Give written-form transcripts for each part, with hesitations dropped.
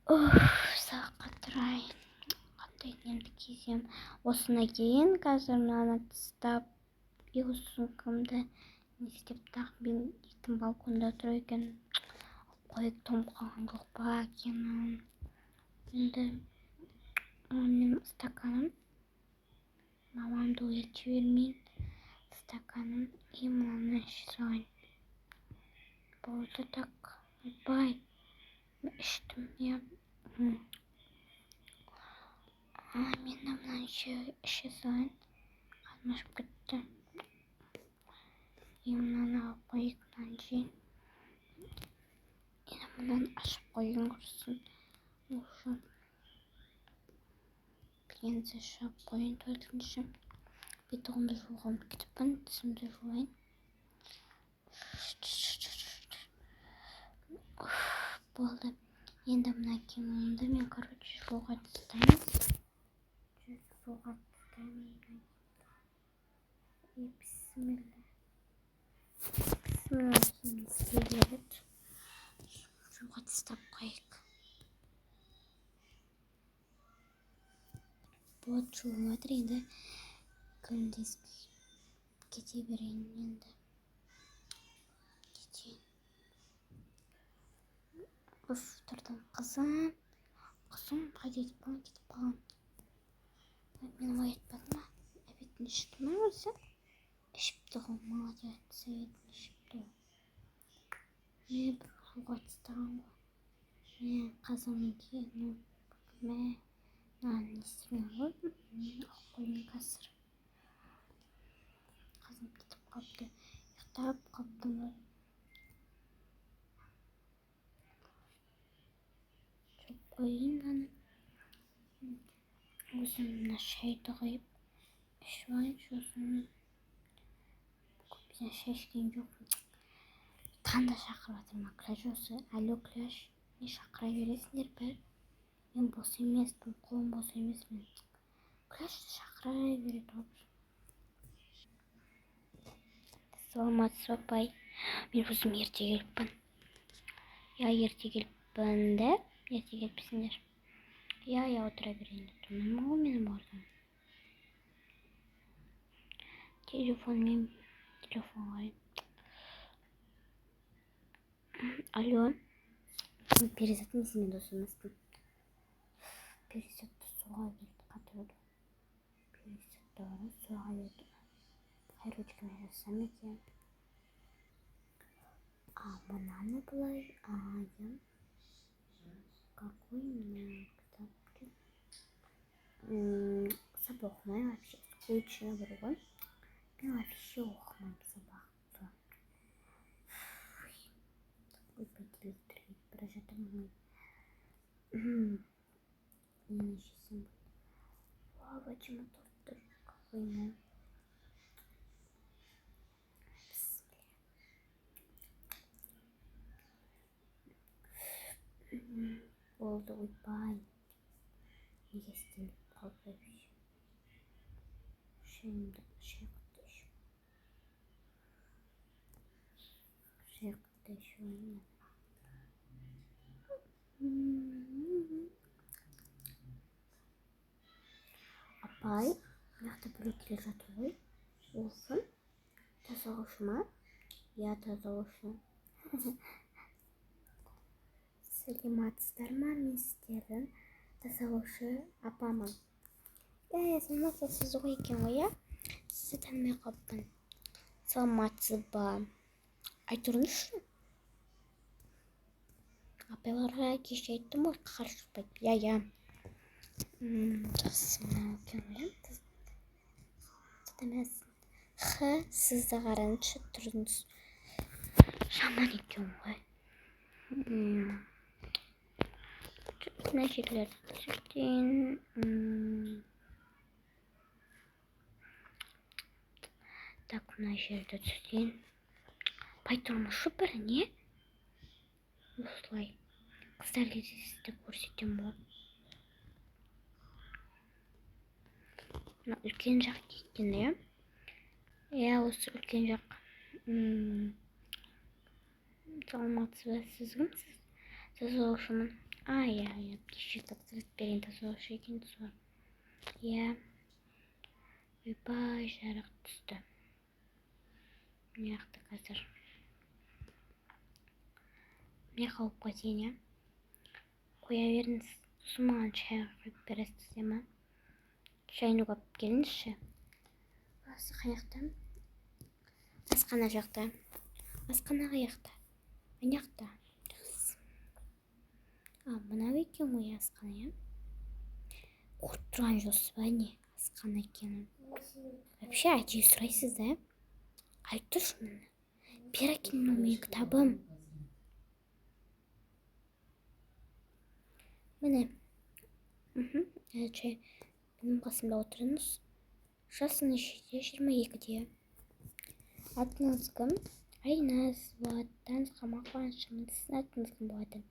Саатка турайын. Кандай немди кийсем. Осуна кийин азыр мынаны тастап, үй сумкамды не істеп так мен иттин балконда туруп экен. Коюп тоңуп калган кылыкпа кийимим. Эndi менин стаканым. Мамамды уятып жибермейин. Стаканым и мынаны иче салайын. Болду так. Бай. Иштим я. Мен мынаны иче салайын. Калмашып кетти. И мынаны алып коеюн мындан кийин. Эне мындан ашып койгон курсын. Ушу. Пензе шап коеюн төртүнчү. Бетогумду жуугам кетиппин. Тишимди жууйн. Болду. Эndi мына кийимимди мен, жууга тастайм. Жууга тастайм. И бисмилла. Бисмилла. Жууга тастап коелук. Вот жууып атыр энди. Күндүз кете берейин энди. Кетейин. Турдум кызым. Кызым кайда кетип калган? Мен оятпадымбы? Обедин иштиңби өзү? Ишипти го, молодец. Обедин ишипти. Мен жууга тастаган го. Мен казаныңки, мен нан истемен го. Алып коеюн азыр. Казым кетип калыптыр. Уктап калыптым. Жууп коеюн аны. Өзүм мына шайды коюп ичип алайын. Сосын бизден шай ичкен жокмун. Танда шакырып атыр макляжосы. Алло, Кляш. Не шакыра бересиңерби? Мен бос эмесмин, колум бос эмес менин. Кляш шакыра берет болчу. Саламатсызбы, апай? Мен өзүм эрте келипмин. Я эрте келипмин да? Эрте келипсиңер. Я отура берейин деп турдум. Нема го менин ордум? Телефон коеюн. Алло. Перизат эмесин досу эмесмин. Перизатты сууга берип катырды. Перизатты бара сууга берди. Хайручками жазсам экен. А мынаны былай айым. Какой мне китапты? Сабак окумайм вообще. Скучно было. Мен вообще окумайм сабакты. Такой потерять бара жатырмын. Мен ичесем. Бабачыма тоттур. Какой мен. Болду, уйбай. Неге істеліп қалып шайымды шайқытты ішуін. Апай, мыякта бирөө келе жатыр ғой. Болсын. Тазалаушы ма? Я тазалаушы. Саламатсыздарбы, мен сиздердин тазалаушы апамын. Саламатсыз ғой экен ғой, я? Сизди тааныбай калыпмын. Саламатсызбы? Айтыңызчы. Апайларга кеш айттым ғой, карышпайт. Я. Жакшы экен ғой. Эмес. Сиз да караңызчы, турыңуз. Жаман экен ғой. Мына жерлерди түзөтейин. Так, мына жерди түзөтейин. Пайтурмушу бир не? Осулай. Кыздар кездесиде көрсөтөм болот. Мына үлкен жак экен, э? Осы үлкен жак. Саламатсызбы, сиз кимсиз? Тазалоушумун. Ай, кеше тапсырыс берейін тазалаушы екен сол. Иә. Ойбай, жарық түсті. Мықты қазір. Не қауып қойсен, иә? Қоя беріңіз. Сосын маған шай құйып бересіз, иә ма? Шайын алып келіңізші. Осы қаяқта? Асхана жақта. Асхана қаяқта? Ана жақта. Мынау екен ғой асхана, иә? Көріп тұрған жоқсыз ба не? Асхана екенін. Вообще әдейі сұрайсыз, да? Айтып тұршы мені. Бер әкел менің кітабым. Міне. Шай менің қасымда отырыңыз. Жасыңыз нешеде? 22-де. Атыңыз кім? Айназ болады. Танысқанға қуаныштымын. Сіздің атыңыз кім болады?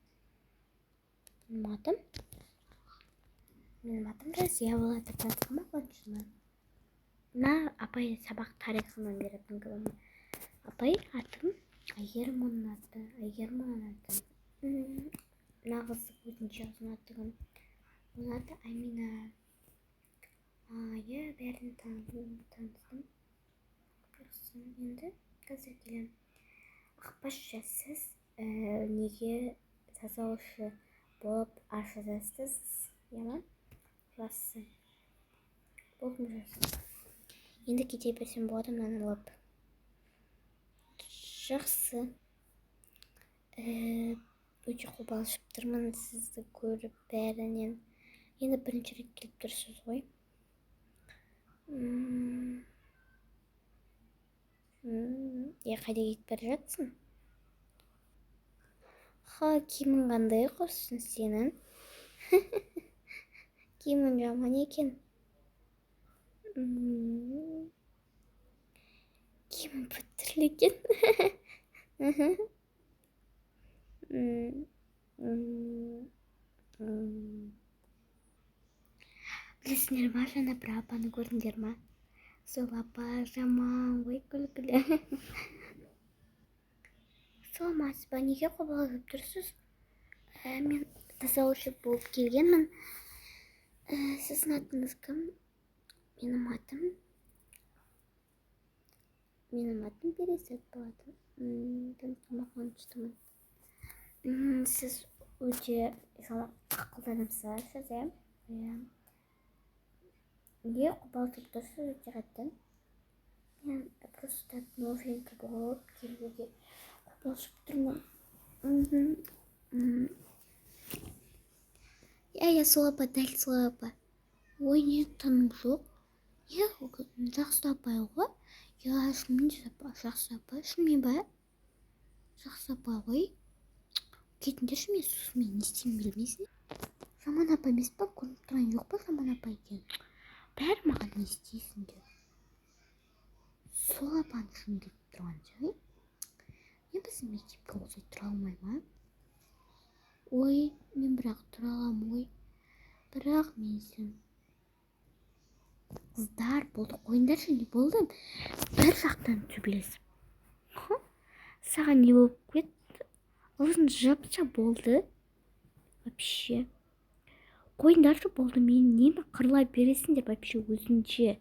Менің атым Разия болады. Танысқанға қуаныштымын. Мына апай сабақ тарихынан беретін кім? Апай атым Айгерім оның аты. Айгерім оның аты. Нағыз өзінше ұзын аты кім? Оның аты Амина. Иә, бәрін таныстым. Жақсы, енді қазір келем. Ақбашша, сіз неге тазалаушы болып ашыласыз, иә ма? Жақсы. Болдым жақсы. Енді кете берсем болады мынаны алып. Жақсы. Өте қобалжып тұрмын сізді көріп бәрінен. Енді бірінші рет келіп тұрсыз ғой. Қайда кетіп бара жатсың? Киімің қандай құрсын сенің? Киімің жаман екен. Киімің бүттірлі екен. Білесіңдер ма, жаңа бір апаны көрдіңдер ма? Сол апа жаман ғой, күлкілі. Саламатсыз ба, неге қобалжып тұрсыз? Мен тазалаушы болып келгенмін. Сіздің атыңыз кім? Менің атым Пересет болады. Танысқанға қуаныштымын. Сіз өте ақылды адамсыз, иә? Неге қобалжып тұрсыз өте қатты? Мен просто новенький болып келуге қобалжып тұрмын. Иә, сол апа, дәл сол апа. Ой, не таным жоқ? Иә, жақсы апай ғой. Иә, шынымен жақсы апай, шынымен ба? Жақсы апай ғой. Кетіңдерші, мен сусын не істеймін білмейсің. Жаман апай емес па? Көрініп тұрған жоқ па жаман апай екен? Бәрі маған не істейсіңдер? Сол апаны шын келіп тұрған жай. Мен біздің мектепке олай тұра алмай ма? Ой, мен бірақ тұра алам ғой. Бірақ мен сен. Қыздар, болды, қойыңдаршы, не болды? Бір жақтан төбелесіп. Саған не болып кетті? Аузын жапса болды. Вообще. Қойыңдаршы, болды, мен немі қырыла бересіңдер вообще өзінше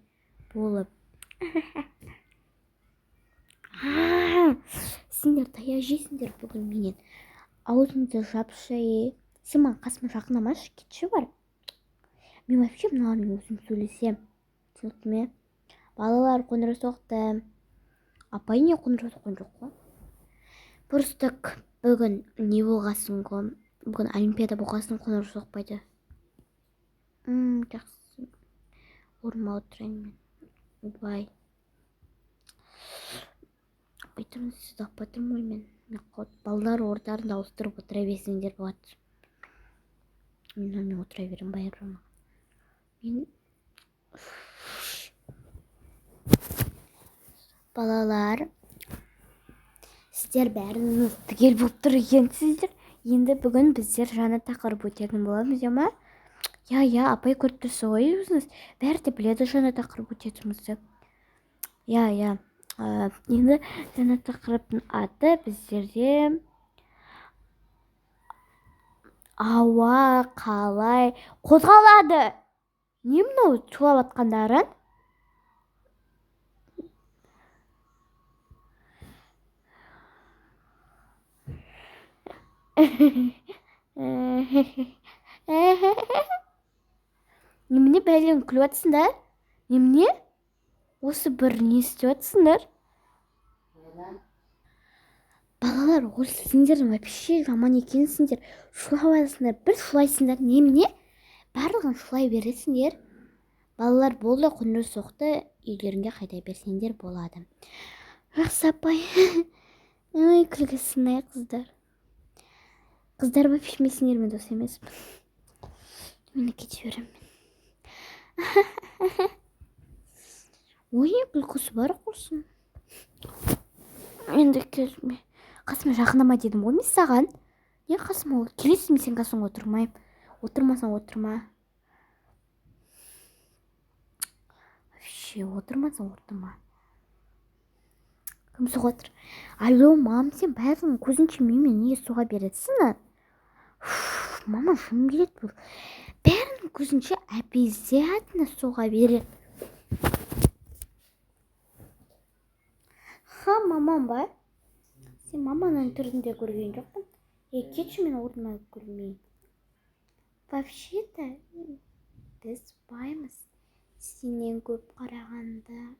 болып. Сендер таяқ жейсіңдер бүгін менен. Аузыңды жапшы. Сен маған қасыма жақындамашы, кетші бар. Мен вообще мыналармен өзім сөйлесем. Түсінікті ме? Балалар, қоңырау соқты. Апай не қоңырау соққан жоқ қой? Просто бүгін не болғасын ғой? Бүгін олимпиада болғасын қоңырау соқпайды. Жақсы. Орныма отырайын мен. Бай. Апай тұрмын, сізді апай тұрмын мен. Балалар ордарында ауыстырып отыра берсеңдер болады. Мен отыра берем байырыма. Мен... Балалар, сіздер бәріңіз түгел болып тұр екенсіздер. Енді бүгін біздер жаңа тақырып өтетін боламыз, ма? Я, апай көріп тұрсы ғой өзіңіз. Бәрі де біледі жаңа тақырып өтетімізді. Я. Енді жаңа тақырыптың аты біздерде ауа қалай қозғалады? Не мынау шулап атқандарың? Немене бәлем күліп атсыңдар? Немене? Осы бір не істеп атсыңдар? Балалар, осы сендердің вообще жаман екенсіңдер. Шулайсыңдар, бір шулайсыңдар. Немене? Барлығын шулай бересіңдер. Балалар, болды, құндыз соқты, үйлеріңге қайта берсеңдер болады. Жақсы апай. Ой, күлгісін-ай қыздар. Қыздар вообще мен сендермен дос емеспін. Мені кете беремін. Ой, күлкісі бар құрсын. Енді келме. Қасыма жақындама дедім ғой мен саған. Не қасыма келесің, мен сен қасыңа отырмайым. Отырмасаң отырма. Вообще отырмасаң отырма. Кім соға отыр? Алло, мам, сен бәрінің көзінше менімен неге соға бересің? Мама, шын келеді бұл. Бәрінің көзінше обязательно соға береді. Ха, мамам ба? Сен маманың түрінде көрген жоқпын. Кетші, мен орныма көрмейін. Вообще-то біз баймыз. Сенен көп қарағанда.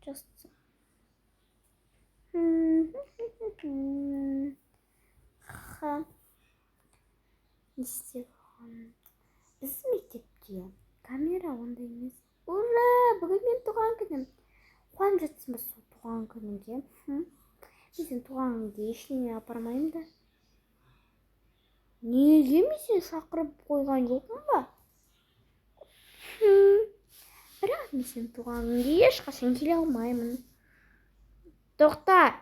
Just. Ха. Не істеген? Біз мектепте камера ондай емес. Ура, бүгін мен туған күнім. Қуанып жатсың ба сол туған күніңде? Мен сен туған күнде ештеңе апармаймын да. Неге мен сені шақырып қойған жоқпын ба? Бірақ мен сен туған күнге ешқашан келе алмаймын. Тоқта.